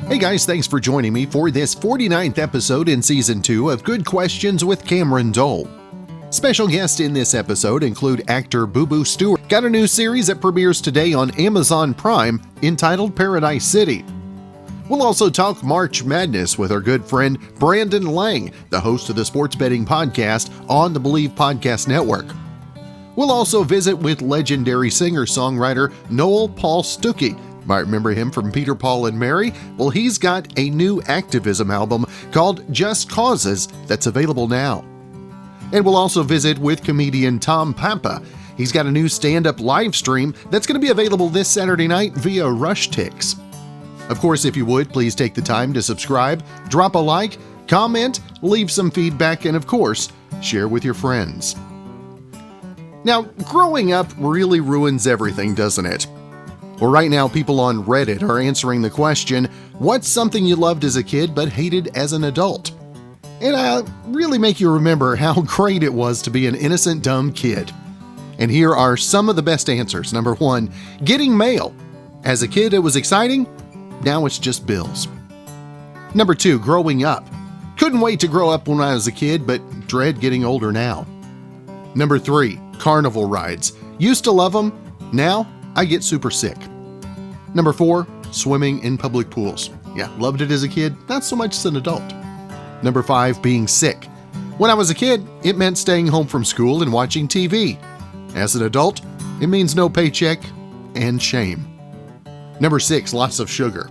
Hey guys, thanks for joining me for this 49th episode in Season 2 of Good Questions with Cameron Dole. Special guests in this episode include actor Booboo Stewart. Got a new series that premieres today on Amazon Prime entitled Paradise City. We'll also talk March Madness with our good friend Brandon Lang, the host of the sports betting podcast on the Believe Podcast Network. We'll also visit with legendary singer-songwriter Noel Stookey. Might remember him from Peter, Paul, and Mary. Well, he's got a new activism album called Just Causes that's available now. And we'll also visit with comedian Tom Papa. He's got a new stand-up live stream that's going to be available this Saturday night via Rushtix. Of course, if you would, please take the time to subscribe, drop a like, comment, leave some feedback, and of course, share with your friends. Now, growing up really ruins everything, doesn't it? Well, right now, people on Reddit are answering the question, what's something you loved as a kid but hated as an adult? And really make you remember how great it was to be an innocent, dumb kid. And here are some of the best answers. Number 1, getting mail. As a kid, it was exciting. Now it's just bills. Number 2, growing up. Couldn't wait to grow up when I was a kid, but dread getting older now. Number 3, carnival rides. Used to love them. Now I get super sick. Number 4, swimming in public pools. Yeah, loved it as a kid, not so much as an adult. Number 5, being sick. When I was a kid, it meant staying home from school and watching TV. As an adult, it means no paycheck and shame. Number 6, lots of sugar.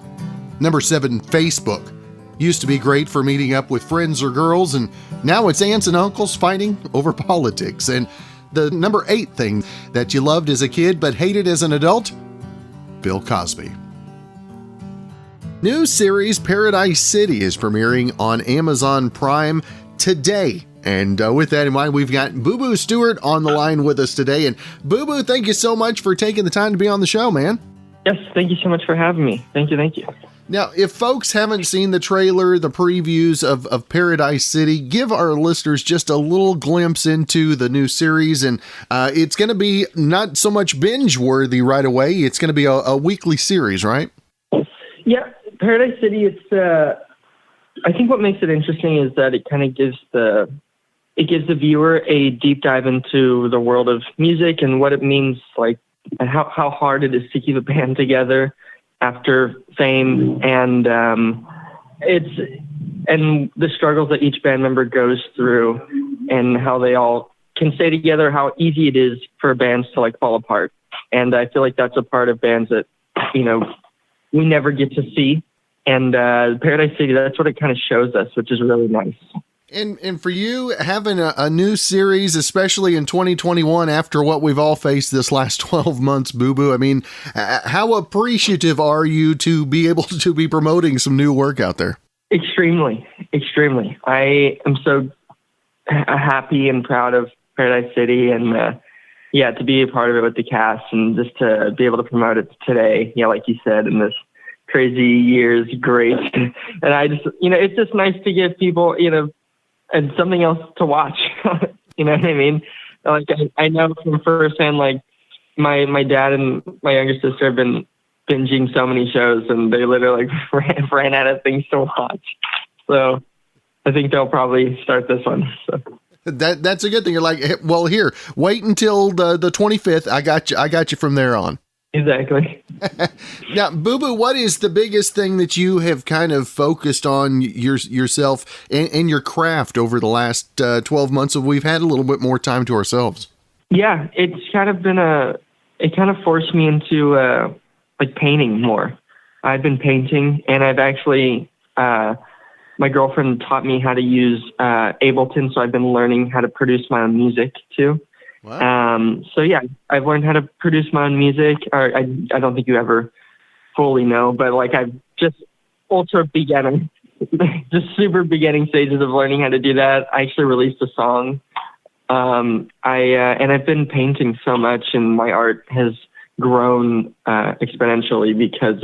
Number 7, Facebook. Used to be great for meeting up with friends or girls, and now it's aunts and uncles fighting over politics. And the number 8 thing that you loved as a kid but hated as an adult? Bill Cosby. New series Paradise City is premiering on Amazon Prime today. And with that in mind, we've got Booboo Stewart on the line with us today. And Booboo, thank you so much for taking the time to be on the show, man. Yes, thank you so much for having me. Thank you. Now, if folks haven't seen the trailer, the previews of Paradise City, give our listeners just a little glimpse into the new series. And it's going to be not so much binge-worthy right away. It's going to be a weekly series, right? Yeah, Paradise City, I think what makes it interesting is that it kind of gives the viewer a deep dive into the world of music and what it means, like, and how hard it is to keep a band together after fame, and the struggles that each band member goes through, and how they all can stay together, how easy it is for bands to like fall apart. And I feel like that's a part of bands that, we never get to see. And Paradise City, that's what it kind of shows us, which is really nice. And for you, having a new series, especially in 2021, after what we've all faced this last 12 months, Booboo, I mean, how appreciative are you to be able to be promoting some new work out there? Extremely. I am so happy and proud of Paradise City, and to be a part of it with the cast, and just to be able to promote it today, like you said, in this crazy year is great. And I just, it's just nice to give people, and something else to watch. You know what I mean? Like, I know from firsthand, like, my dad and my younger sister have been binging so many shows, and they literally ran out of things to watch. So I think they'll probably start this one. So. That's a good thing. You're like, hey, well, here, wait until the 25th. I got you from there on. Exactly. Now, Booboo, what is the biggest thing that you have kind of focused on yourself and your craft over the last 12 months of we've had a little bit more time to ourselves? Yeah, it's kind of been it kind of forced me into like painting more. I've been painting, and I've actually, my girlfriend taught me how to use Ableton, so I've been learning how to produce my own music too. Wow. So yeah, I've learned how to produce my own music. Or I don't think you ever fully know, but like I've just ultra beginning, just super beginning stages of learning how to do that. I actually released a song. And I've been painting so much, and my art has grown exponentially because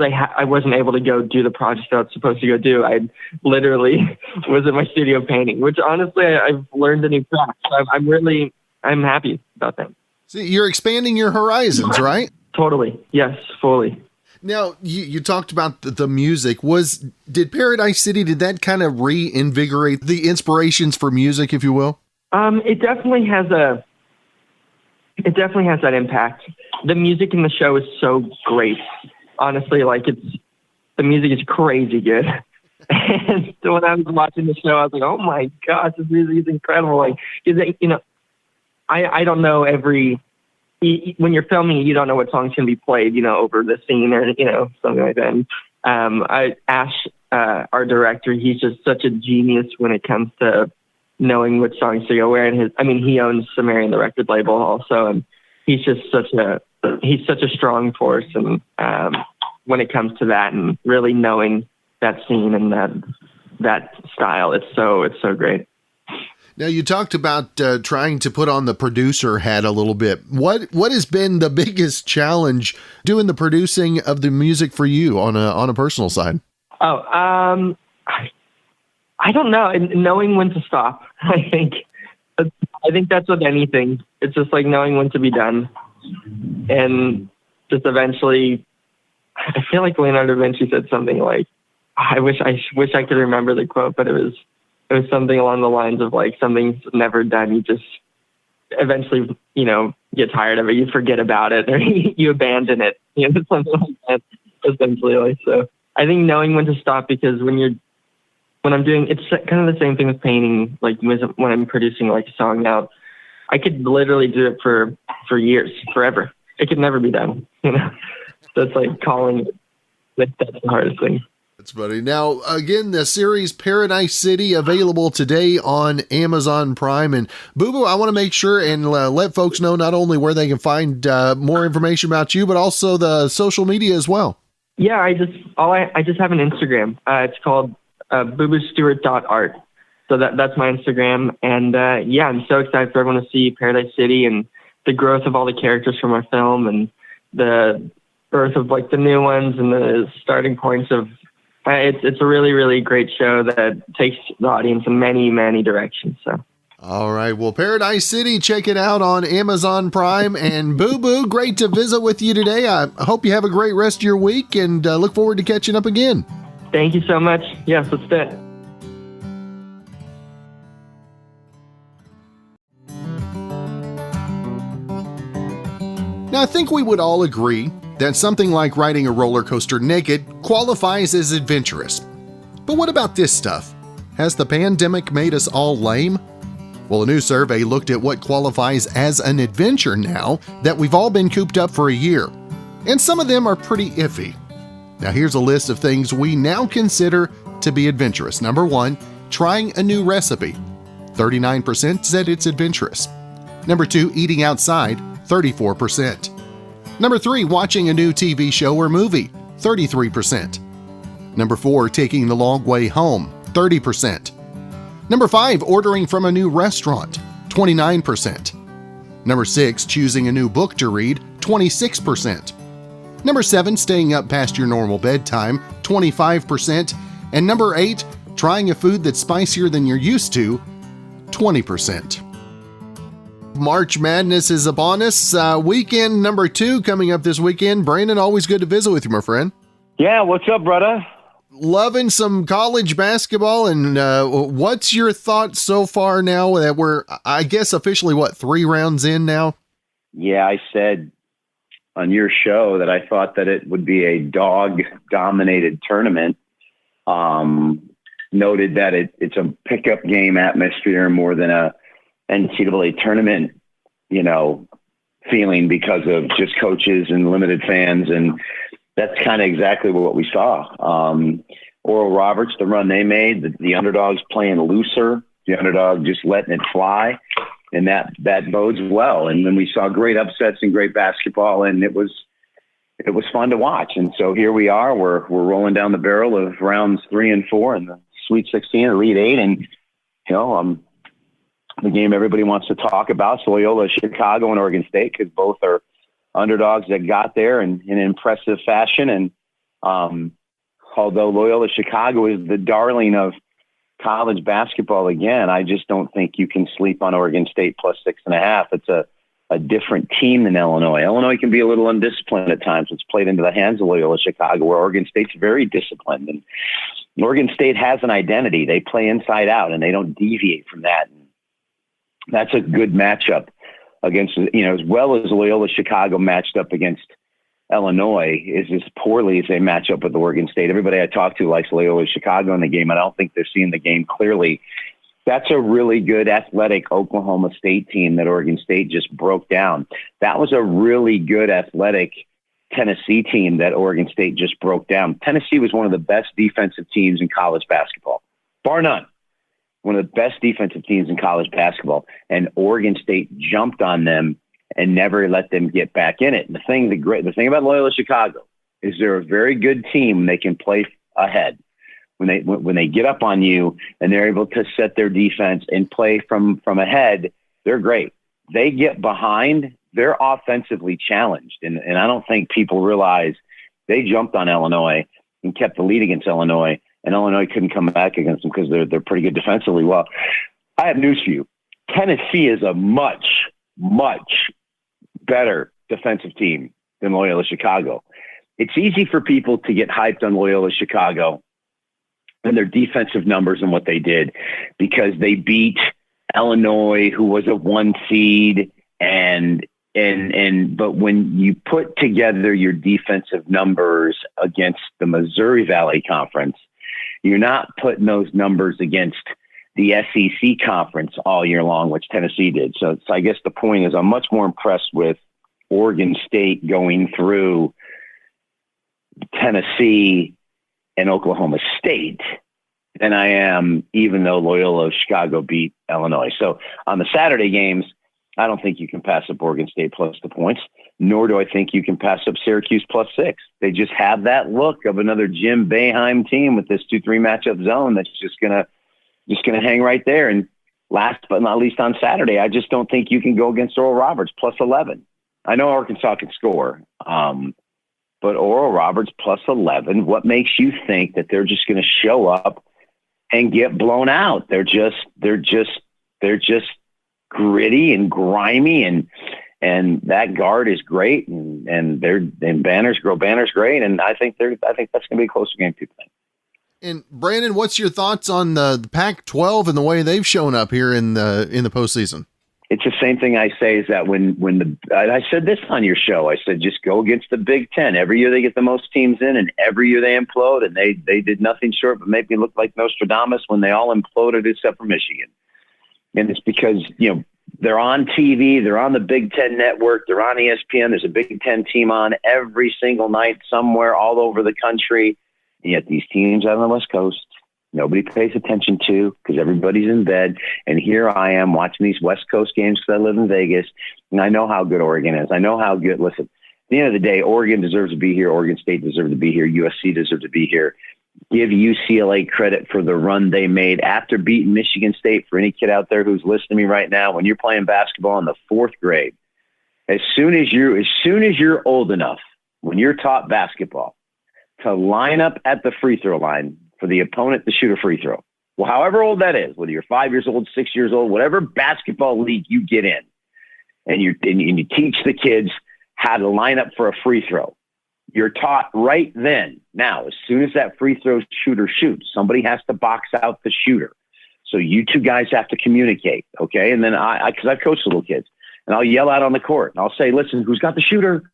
I wasn't able to go do the project that I was supposed to go do. I literally was in my studio painting, which honestly I've learned a new craft. So I'm happy about that. See, you're expanding your horizons, right? Totally. Yes, fully. Now, you talked about the music. Did Paradise City, did that kind of reinvigorate the inspirations for music, if you will? It definitely has that impact. The music in the show is so great. Honestly, the music is crazy good. And so when I was watching the show, I was like, oh my gosh, this music is incredible. Like, I don't know when you're filming, you don't know what song's going to be played, over the scene or, something like that. And, Ash, our director, he's just such a genius when it comes to knowing which songs to go where. And he owns Sumerian, the record label also. And he's just such a strong force. And, when it comes to that and really knowing that scene and that style, it's so great. Now, you talked about trying to put on the producer hat a little bit. What has been the biggest challenge doing the producing of the music for you on a personal side? I don't know. Knowing when to stop. I think that's with anything. It's just like knowing when to be done, and just eventually. I feel like Leonardo da Vinci said something like, I wish I could remember the quote, but it was something along the lines of like, something's never done. You just eventually, get tired of it. You forget about it or you abandon it, something like that, essentially. Like, so I think knowing when to stop, because when I'm doing, it's kind of the same thing with painting. Like when I'm producing like a song now, I could literally do it for years, forever. It could never be done, That's like calling it. That's the hardest thing. That's funny. Now, again, the series Paradise City available today on Amazon Prime. And Booboo, I want to make sure and let folks know not only where they can find more information about you, but also the social media as well. Yeah, I just have an Instagram. It's called booboostewart.art. So that's my Instagram. And I'm so excited for everyone to see Paradise City and the growth of all the characters from our film and the birth of like the new ones and the starting points of it's a really, really great show that takes the audience in many, many directions. So all right, well, Paradise City, check it out on Amazon Prime. And Booboo, great to visit with you today. I hope you have a great rest of your week and look forward to catching up again. Thank you so much. Yes, let's do it. Now, I think we would all agree that something like riding a roller coaster naked qualifies as adventurous. But what about this stuff? Has the pandemic made us all lame? Well, a new survey looked at what qualifies as an adventure now that we've all been cooped up for a year. And some of them are pretty iffy. Now, here's a list of things we now consider to be adventurous. Number 1, trying a new recipe. 39% said it's adventurous. Number 2, eating outside. 34%. Number 3, watching a new TV show or movie, 33%. Number 4, taking the long way home, 30%. Number 5, ordering from a new restaurant, 29%. Number 6, choosing a new book to read, 26%. Number 7, staying up past your normal bedtime, 25%. And number 8, trying a food that's spicier than you're used to, 20%. March Madness is upon us. Weekend number 2 coming up this weekend. Brandon, always good to visit with you, my friend. Yeah, what's up, brother? Loving some college basketball. And what's your thoughts so far now that we're, I guess, officially, 3 rounds in now? Yeah, I said on your show that I thought that it would be a dog-dominated tournament. Noted that it's a pickup game atmosphere more than a NCAA tournament, feeling because of just coaches and limited fans. And that's kind of exactly what we saw. Oral Roberts, the run they made, the underdogs playing looser, the underdog just letting it fly. And that bodes well. And then we saw great upsets and great basketball, and it was fun to watch. And so here we are, we're rolling down the barrel of rounds 3 and 4 in the Sweet 16, Elite 8. And, the game everybody wants to talk about, so Loyola Chicago and Oregon State, because both are underdogs that got there in impressive fashion. And although Loyola Chicago is the darling of college basketball again, I just don't think you can sleep on Oregon State plus 6.5. a different team than Illinois. Illinois can be a little undisciplined at times. It's played into the hands of Loyola Chicago, where Oregon State's very disciplined. And Oregon State has an identity. They play inside out, and they don't deviate from that. And that's a good matchup against, as well as Loyola Chicago matched up against Illinois is as poorly as they match up with Oregon State. Everybody I talk to likes Loyola Chicago in the game. I don't think they're seeing the game clearly. That's a really good athletic Oklahoma State team that Oregon State just broke down. That was a really good athletic Tennessee team that Oregon State just broke down. Tennessee was one of the best defensive teams in college basketball, bar none. One of the best defensive teams in college basketball. And Oregon State jumped on them and never let them get back in it. And the thing about Loyola Chicago is they're a very good team. They can play ahead. When they get up on you and they're able to set their defense and play from ahead, they're great. They get behind, they're offensively challenged. And I don't think people realize they jumped on Illinois and kept the lead against Illinois, and Illinois couldn't come back against them because they're pretty good defensively. Well, I have news for you. Tennessee is a much, much better defensive team than Loyola Chicago. It's easy for people to get hyped on Loyola Chicago and their defensive numbers and what they did because they beat Illinois, who was a 1 seed, but when you put together your defensive numbers against the Missouri Valley Conference, you're not putting those numbers against the SEC conference all year long, which Tennessee did. So I guess the point is I'm much more impressed with Oregon State going through Tennessee and Oklahoma State than I am, even though Loyola Chicago beat Illinois. So on the Saturday games, I don't think you can pass up Oregon State plus the points, nor do I think you can pass up Syracuse +6. They just have that look of another Jim Boeheim team with this 2-3 matchup zone that's just gonna hang right there. And last but not least, on Saturday, I just don't think you can go against Oral Roberts +11. I know Arkansas can score, but Oral Roberts +11. What makes you think that they're just going to show up and get blown out? They're just gritty and grimy, and that guard is great, and Banner's great, and I think that's going to be a closer game too. And Brandon, what's your thoughts on the Pac-12 and the way they've shown up here in the postseason? It's the same thing I say is that I said this on your show, I said, just go against the Big Ten. Every year they get the most teams in, and every year they implode, and they did nothing short but make me look like Nostradamus when they all imploded except for Michigan. And it's because, they're on TV, they're on the Big Ten network, they're on ESPN. There's a Big Ten team on every single night somewhere all over the country. And yet these teams out on the West Coast, nobody pays attention to because everybody's in bed. And here I am watching these West Coast games because I live in Vegas, and I know how good Oregon is. I know how good. Listen, at the end of the day, Oregon deserves to be here. Oregon State deserves to be here. USC deserves to be here. Give UCLA credit for the run they made after beating Michigan State. For any kid out there who's listening to me right now, when you're playing basketball in the 4th grade, as soon as you're old enough, when you're taught basketball, to line up at the free throw line for the opponent to shoot a free throw. Well, however old that is, whether you're 5 years old, 6 years old, whatever basketball league you get in, and you teach the kids how to line up for a free throw. You're taught right then. Now, as soon as that free throw shooter shoots, somebody has to box out the shooter. So you two guys have to communicate, okay? And then because I've coached little kids, and I'll yell out on the court, and I'll say, listen, who's got the shooter?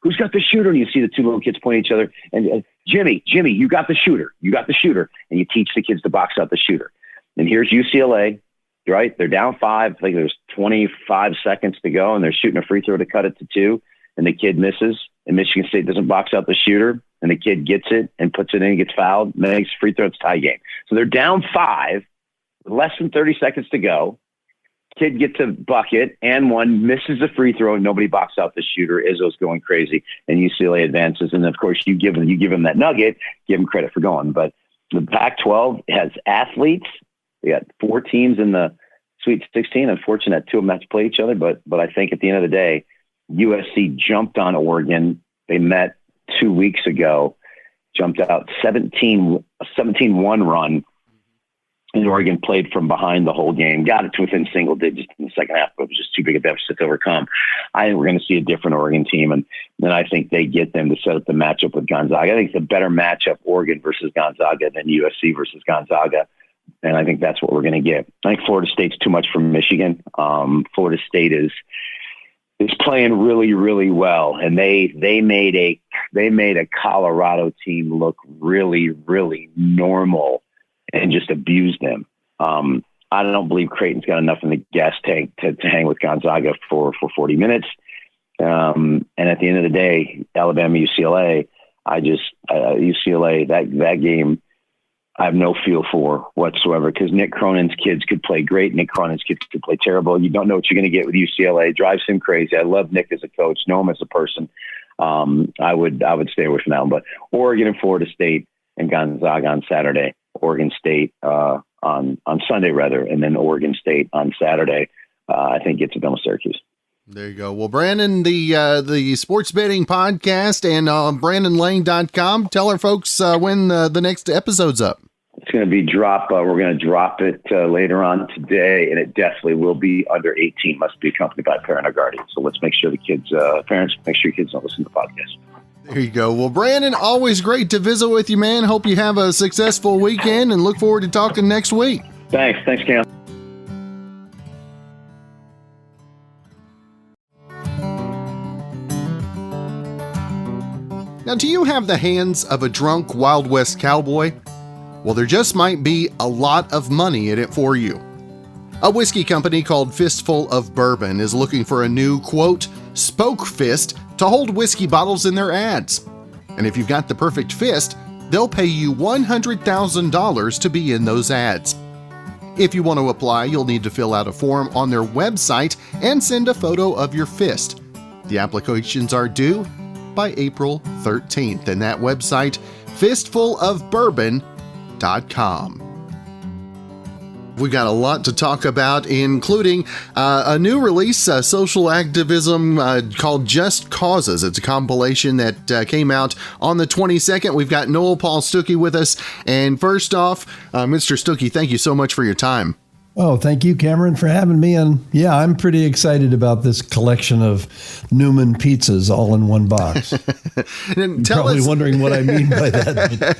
Who's got the shooter? And you see the two little kids point at each other. And Jimmy, you got the shooter. You got the shooter. And you teach the kids to box out the shooter. And here's UCLA, right? They're down 5. I think there's 25 seconds to go, and they're shooting a free throw to cut it to 2. And the kid misses, and Michigan State doesn't box out the shooter, and the kid gets it and puts it in, gets fouled, makes free throw, it's tie game. So they're down 5, less than 30 seconds to go. Kid gets a bucket and one, misses a free throw, and nobody boxes out the shooter. Izzo's going crazy, and UCLA advances. And of course, you give them that nugget, give them credit for going. But the Pac-12 has athletes. They got 4 teams in the Sweet 16. Unfortunate that 2 of them have to play each other, but I think at the end of the day, USC jumped on Oregon. They met 2 weeks ago, jumped out 17-1 run. And Oregon played from behind the whole game, got it to within single digits in the second half, but it was just too big a deficit to overcome. I think we're going to see a different Oregon team, and then I think they get them to set up the matchup with Gonzaga. I think it's a better matchup, Oregon versus Gonzaga, than USC versus Gonzaga, and I think that's what we're going to get. I think Florida State's too much for Michigan. Florida State is playing really, really well, and they made a Colorado team look really, really normal and just abused them. I don't believe Creighton's got enough in the gas tank to hang with Gonzaga for 40 minutes. And at the end of the day, Alabama, UCLA, UCLA, that game, I have no feel for whatsoever, because Nick Cronin's kids could play great. Nick Cronin's kids could play terrible. You don't know what you're going to get with UCLA. Drives him crazy. I love Nick as a coach, know him as a person. I would stay away from that one. But Oregon and Florida State and Gonzaga on Saturday. Oregon State on Sunday, rather, and then Oregon State on Saturday. I think gets it done with Syracuse. There you go. Well, Brandon, the Sports Betting Podcast and BrandonLang.com. Tell our folks when the next episode's up. It's going to be dropped. We're going to drop it later on today, and it definitely will be under 18. Must be accompanied by a parent or guardian. So let's make sure the kids, parents, make sure your kids don't listen to the podcast. There you go. Well, Brandon, always great to visit with you, man. Hope you have a successful weekend and look forward to talking next week. Thanks, Cam. Now, do you have the hands of a drunk Wild West cowboy? Well, there just might be a lot of money in it for you. A whiskey company called Fistful of Bourbon is looking for a new, quote, spoke fist to hold whiskey bottles in their ads. And if you've got the perfect fist, they'll pay you $100,000 to be in those ads. If you want to apply, you'll need to fill out a form on their website and send a photo of your fist. The applications are due by April 13th, and that website, fistfulofbourbon.com. We've got a lot to talk about, including a new release, social activism called Just Causes. It's a compilation that came out on the 22nd. We've got Noel Paul Stookey with us. And first off, Mr. Stookey, thank you so much for your time. Oh, thank you, Cameron, for having me. And yeah, I'm pretty excited about this collection of Newman pizzas all in one box. And You're probably wondering what I mean by that.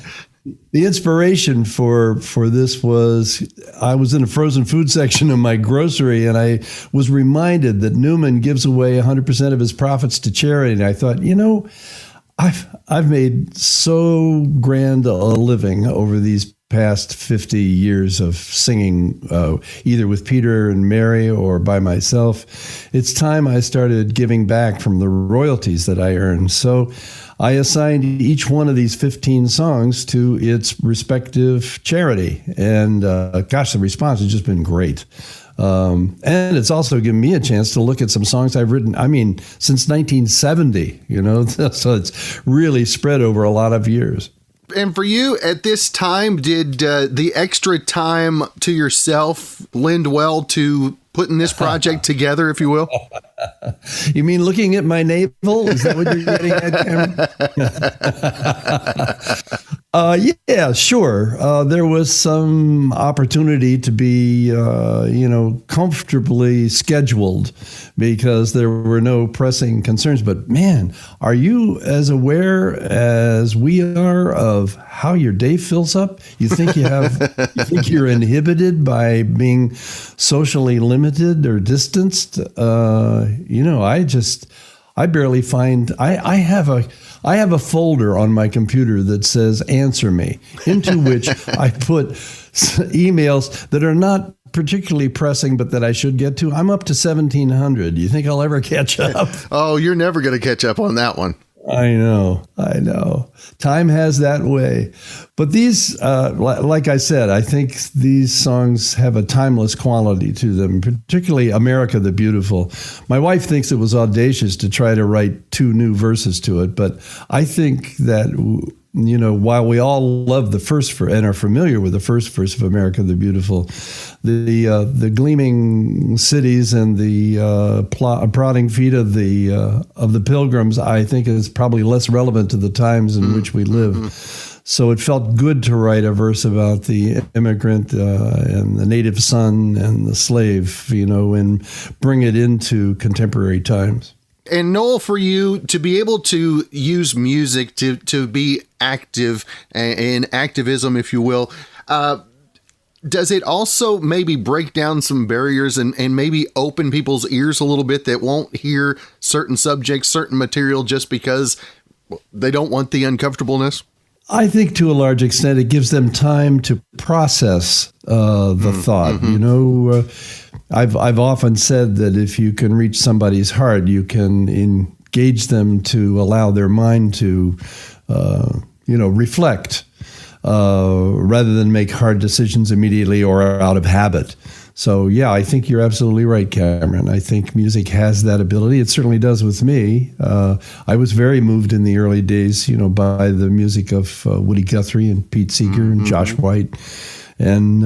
The inspiration for this was I was in a frozen food section of my grocery, and I was reminded that Newman gives away 100% of his profits to charity. And I thought, I've made so grand a living over these past 50 years of singing, either with Peter and Mary or by myself. It's time I started giving back from the royalties that I earned. So I assigned each one of these 15 songs to its respective charity. And gosh, the response has just been great. And it's also given me a chance to look at some songs I've written, since 1970, so it's really spread over a lot of years. And for you at this time, did the extra time to yourself lend well to putting this project together, if you will? You mean looking at my navel? Is that what you're getting at, Cameron? Yeah, sure. There was some opportunity to be, comfortably scheduled because there were no pressing concerns. But man, are you as aware as we are of how your day fills up? You think you think you're inhibited by being socially limited or distanced? I barely find, I have a folder on my computer that says answer me, into which I put emails that are not particularly pressing, but that I should get to. I'm up to 1,700. Do you think I'll ever catch up? Oh, you're never going to catch up on that one. I know. Time has that way. But these, like I said, I think these songs have a timeless quality to them, particularly America the Beautiful. My wife thinks it was audacious to try to write 2 new verses to it, but I think that, while we all love the first verse and are familiar with the first verse of America the Beautiful, the gleaming cities and the prodding feet of the pilgrims, I think is probably less relevant to the times in which we live. So it felt good to write a verse about the immigrant and the native son and the slave, and bring it into contemporary times. And Noel, for you to be able to use music to be active in activism, if you will, does it also maybe break down some barriers and maybe open people's ears a little bit that won't hear certain subjects, certain material just because they don't want the uncomfortableness? I think to a large extent it gives them time to process the thought. I've often said that if you can reach somebody's heart, you can engage them to allow their mind to, reflect rather than make hard decisions immediately or out of habit. So, yeah, I think you're absolutely right, Cameron. I think music has that ability. It certainly does with me. I was very moved in the early days, by the music of Woody Guthrie and Pete Seeger and Josh White, and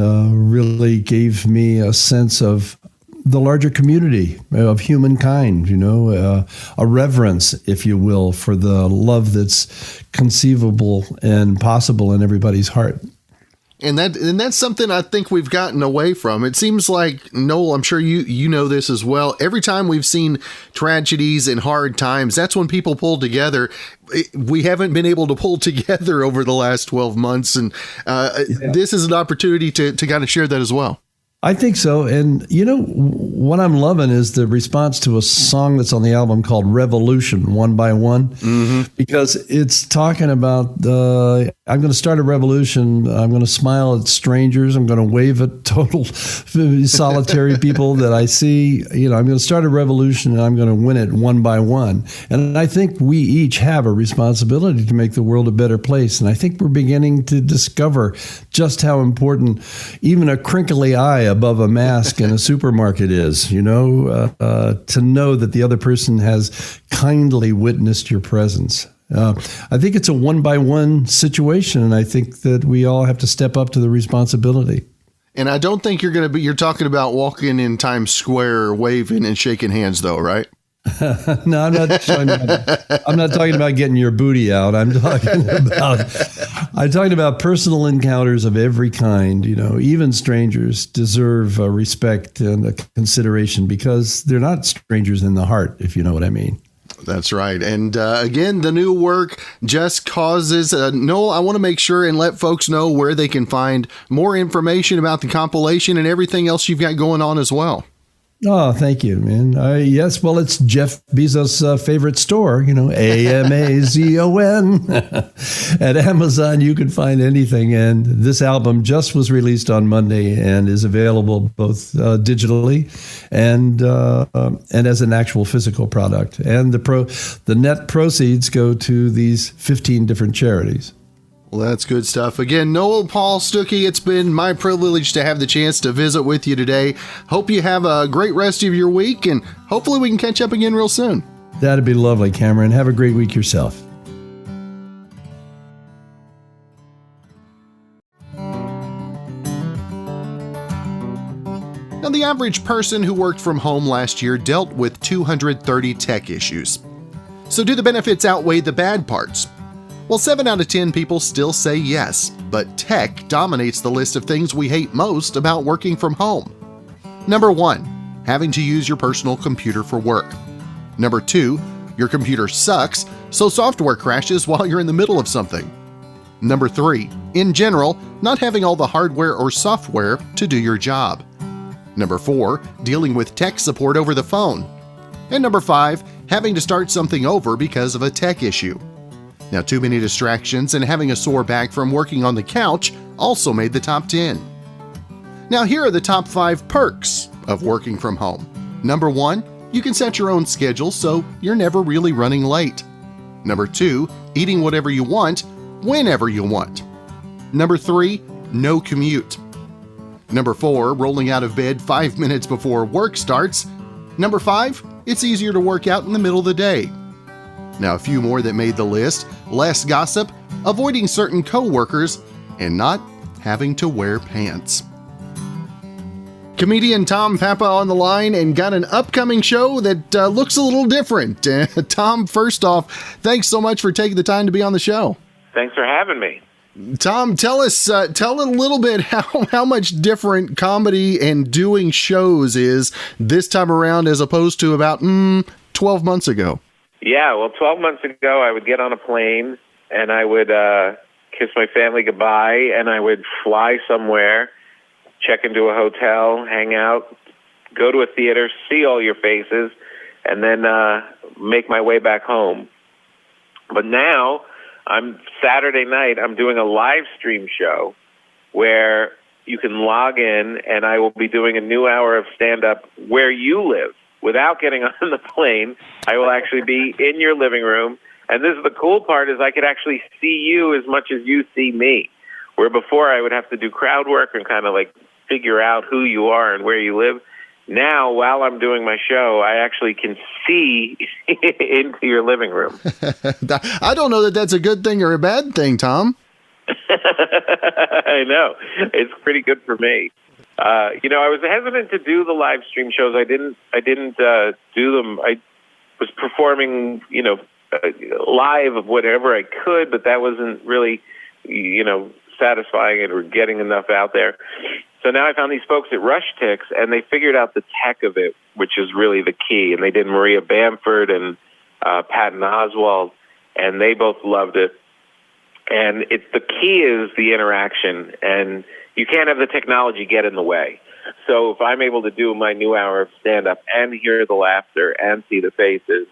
really gave me a sense of the larger community of humankind, a reverence, if you will, for the love that's conceivable and possible in everybody's heart. And that's something I think we've gotten away from. It seems like, Noel, I'm sure you know this as well. Every time we've seen tragedies and hard times, that's when people pull together. We haven't been able to pull together over the last 12 months. And this is an opportunity to kind of share that as well. I think so. And, what I'm loving is the response to a song that's on the album called Revolution, One by One, because it's talking about, I'm going to start a revolution. I'm going to smile at strangers. I'm going to wave at total solitary people that I see. I'm going to start a revolution and I'm going to win it one by one. And I think we each have a responsibility to make the world a better place. And I think we're beginning to discover just how important even a crinkly eye above a mask in a supermarket is, to know that the other person has kindly witnessed your presence. I think it's a one-by-one situation, and I think that we all have to step up to the responsibility. And I don't think you're talking about walking in Times Square, waving and shaking hands, though, right? No, I'm not talking about getting your booty out. I'm talking about personal encounters of every kind. Even strangers deserve respect and a consideration because they're not strangers in the heart, if you know what I mean. That's right. And again, the new work, Just Causes. Noel, I want to make sure and let folks know where they can find more information about the compilation and everything else you've got going on as well. Oh, thank you, man. Yes, well, it's Jeff Bezos' favorite store, Amazon. At Amazon, you can find anything. And this album just was released on Monday and is available both digitally and as an actual physical product. And the net proceeds go to these 15 different charities. Well, that's good stuff. Again, Noel Paul Stookey, it's been my privilege to have the chance to visit with you today. Hope you have a great rest of your week, and hopefully we can catch up again real soon. That'd be lovely, Cameron. Have a great week yourself. Now, the average person who worked from home last year dealt with 230 tech issues. So do the benefits outweigh the bad parts? Well, 7 out of 10 people still say yes, but tech dominates the list of things we hate most about working from home. Number 1, having to use your personal computer for work. Number 2, your computer sucks, so software crashes while you're in the middle of something. Number 3, in general, not having all the hardware or software to do your job. Number 4, dealing with tech support over the phone. And number 5, having to start something over because of a tech issue. Now, too many distractions and having a sore back from working on the couch also made the top 10. Now, here are the top 5 perks of working from home. Number 1, you can set your own schedule so you're never really running late. Number 2, eating whatever you want, whenever you want. Number 3, no commute. Number 4, rolling out of bed 5 minutes before work starts. Number 5, it's easier to work out in the middle of the day. Now, a few more that made the list: less gossip, avoiding certain coworkers, and not having to wear pants. Comedian Tom Papa on the line and got an upcoming show that looks a little different. Tom, first off, thanks so much for taking the time to be on the show. Thanks for having me. Tom, tell a little bit how much different comedy and doing shows is this time around as opposed to about 12 months ago. Yeah, well, 12 months ago, I would get on a plane and I would kiss my family goodbye, and I would fly somewhere, check into a hotel, hang out, go to a theater, see all your faces, and then make my way back home. But now, Saturday night, I'm doing a live stream show where you can log in, and I will be doing a new hour of stand-up where you live. Without getting on the plane, I will actually be in your living room. And this is the cool part, is I could actually see you as much as you see me. Where before I would have to do crowd work and kind of like figure out who you are and where you live. Now, while I'm doing my show, I actually can see into your living room. I don't know that that's a good thing or a bad thing, Tom. I know. It's pretty good for me. I was hesitant to do the live stream shows. I didn't do them. I was performing, live of whatever I could, but that wasn't really, satisfying it or getting enough out there. So now I found these folks at Rush Ticks, and they figured out the tech of it, which is really the key. And they did Maria Bamford and Patton Oswalt, and they both loved it. And the key is the interaction, and you can't have the technology get in the way. So if I'm able to do my new hour of stand-up and hear the laughter and see the faces,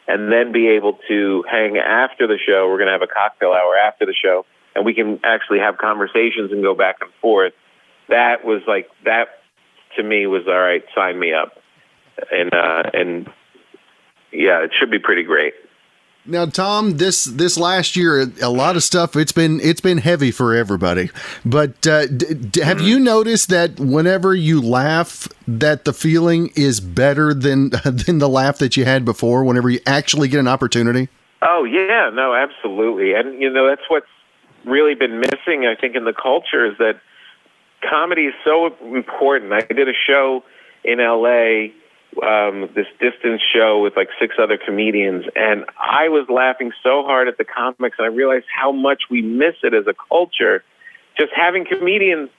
and then be able to hang after the show, we're going to have a cocktail hour after the show, and we can actually have conversations and go back and forth. That to me was, all right, sign me up. And yeah, it should be pretty great. Now, Tom, this last year, a lot of stuff, it's been heavy for everybody. But have you noticed that whenever you laugh, that the feeling is better than the laugh that you had before, whenever you actually get an opportunity? Oh, yeah, no, absolutely. And, that's what's really been missing, I think, in the culture, is that comedy is so important. I did a show in L.A., this distance show with like 6 other comedians, and I was laughing so hard at the comics, and I realized how much we miss it as a culture. Just having comedians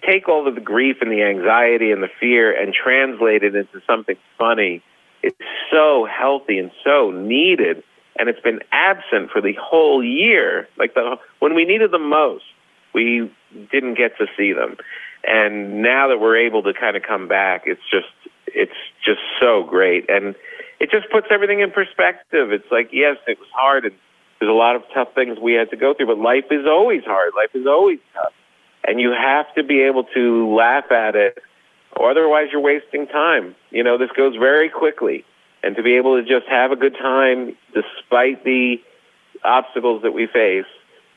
take all of the grief and the anxiety and the fear and translate it into something funny. It's so healthy and so needed, and it's been absent for the whole year. Like when we needed them most, we didn't get to see them. And now that we're able to kind of come back, it's just so great. And it just puts everything in perspective. It's like, yes, it was hard, and there's a lot of tough things we had to go through, but life is always hard. Life is always tough. And you have to be able to laugh at it, or otherwise you're wasting time. This goes very quickly. And to be able to just have a good time despite the obstacles that we face,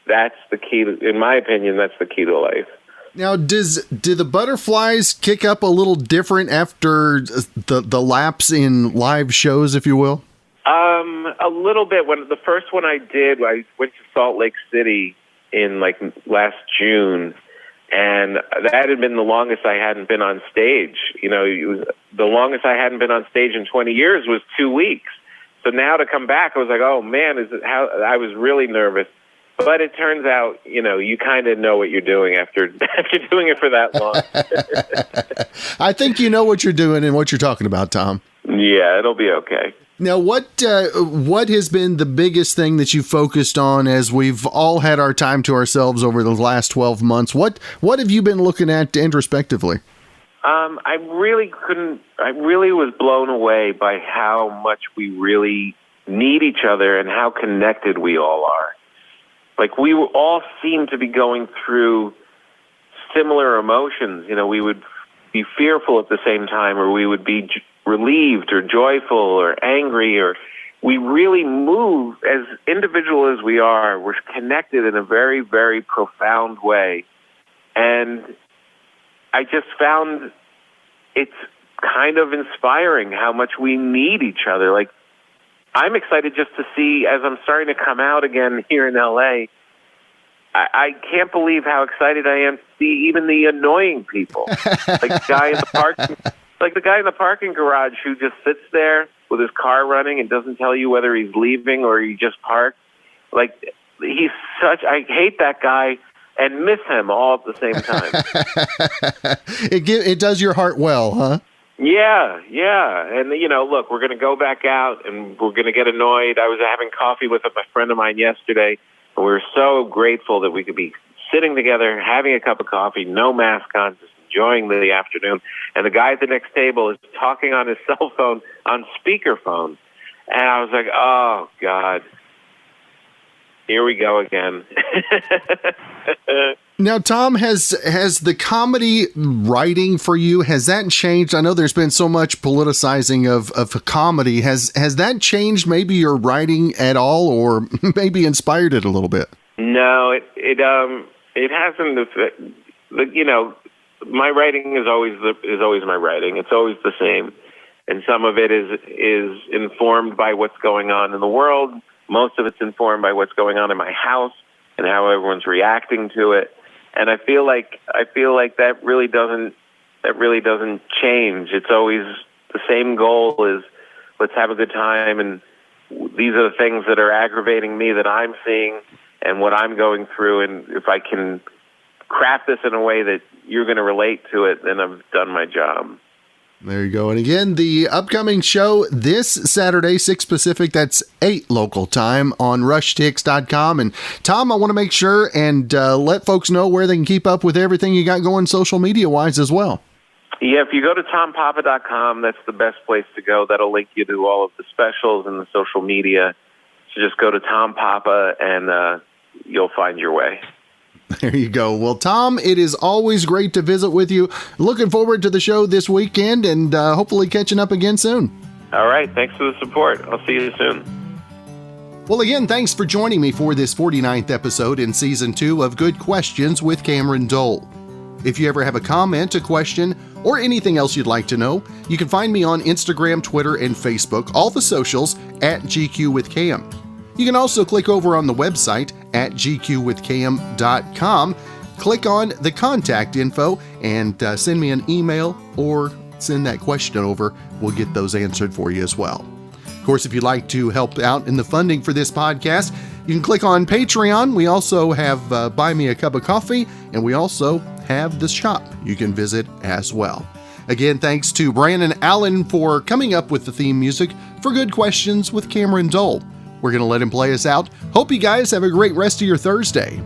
that's the key. In my opinion, that's the key to life. Now, do the butterflies kick up a little different after the lapse in live shows, if you will? A little bit. When the first one I did, I went to Salt Lake City in like last June, and that had been the longest I hadn't been on stage. The longest I hadn't been on stage in 20 years was 2 weeks. So now to come back, I was like, oh man, I was really nervous. But it turns out, you kind of know what you're doing after doing it for that long. I think you know what you're doing and what you're talking about, Tom. Yeah, it'll be okay. Now, what has been the biggest thing that you focused on as we've all had our time to ourselves over the last 12 months? What have you been looking at introspectively? I really was blown away by how much we really need each other and how connected we all are. Like, we all seem to be going through similar emotions. We would be fearful at the same time, or we would be relieved or joyful or angry, or we really move as individual as we are. We're connected in a very, very profound way. And I just found it's kind of inspiring how much we need each other. Like, I'm excited just to see, as I'm starting to come out again here in L.A., I can't believe how excited I am to see even the annoying people. Like the guy in the parking garage who just sits there with his car running and doesn't tell you whether he's leaving or he just parked. Like, I hate that guy, and miss him all at the same time. It does your heart well, huh? Yeah. And, look, we're going to go back out and we're going to get annoyed. I was having coffee with a friend of mine yesterday, and we were so grateful that we could be sitting together, having a cup of coffee, no mask on, just enjoying the afternoon. And the guy at the next table is talking on his cell phone on speakerphone. And I was like, oh, God, here we go again. Now, Tom, has the comedy writing for you, has that changed? I know there's been so much politicizing of comedy. Has that changed maybe your writing at all, or maybe inspired it a little bit? No, it hasn't. My writing is always my writing. It's always the same, and some of it is informed by what's going on in the world. Most of it's informed by what's going on in my house and how everyone's reacting to it. And I feel like that really doesn't change. It's always the same goal is let's have a good time, and these are the things that are aggravating me that I'm seeing and what I'm going through, and if I can craft this in a way that you're going to relate to it, then I've done my job. There you go. And again, the upcoming show this Saturday, 6 Pacific, that's 8 local time on rushtix.com. And Tom, I want to make sure and let folks know where they can keep up with everything you got going social media wise as well. Yeah, if you go to tompapa.com, that's the best place to go. That'll link you to all of the specials and the social media. So just go to Tom Papa and you'll find your way. There you go. Well, Tom, it is always great to visit with you. Looking forward to the show this weekend and hopefully catching up again soon. All right. Thanks for the support. I'll see you soon. Well, again, thanks for joining me for this 49th episode in Season 2 of Good Questions with Cameron Dole. If you ever have a comment, a question, or anything else you'd like to know, you can find me on Instagram, Twitter, and Facebook, all the socials, at GQ with Cam. You can also click over on the website at gqwithcam.com, click on the contact info, and send me an email or send that question over. We'll get those answered for you as well. Of course, if you'd like to help out in the funding for this podcast, you can click on Patreon. We also have Buy Me a Cup of Coffee, and we also have the shop you can visit as well. Again, thanks to Brandon Allen for coming up with the theme music for Good Questions with Cameron Dole. We're going to let him play us out. Hope you guys have a great rest of your Thursday.